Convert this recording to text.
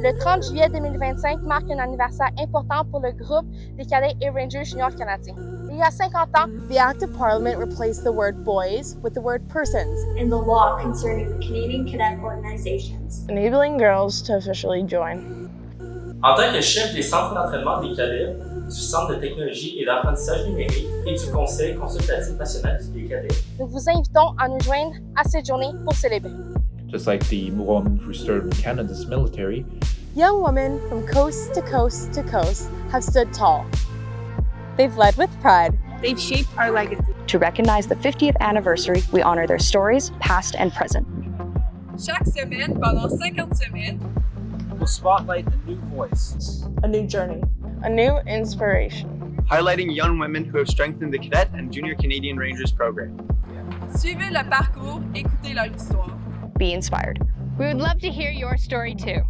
Le 30 juillet 2025 marque un anniversaire important pour le groupe des cadets et rangers juniors canadiens. Il y a 50 ans, the Act of Parliament replaced the word boys with the word persons. And the law concerning the Canadian Cadet Organizations, enabling girls to officially join. En tant que chef des centres d'entraînement des cadets, du Centre de technologie et d'apprentissage numérique et du Conseil consultatif national des cadets, nous vous invitons à nous joindre à cette journée pour célébrer. Just like the women who served in Canada's military, Young women from coast to coast to coast have stood tall. They've led with pride. They've shaped our legacy. To recognize the 50th anniversary, we honor their stories, past and present. Chaque semaine, pendant 50 semaines, we'll spotlight a new voice, a new journey, a new inspiration. Highlighting young women who have strengthened the Cadet and Junior Canadian Rangers program. Suivez le parcours, écoutez leur histoire. Be inspired. We would love to hear your story too.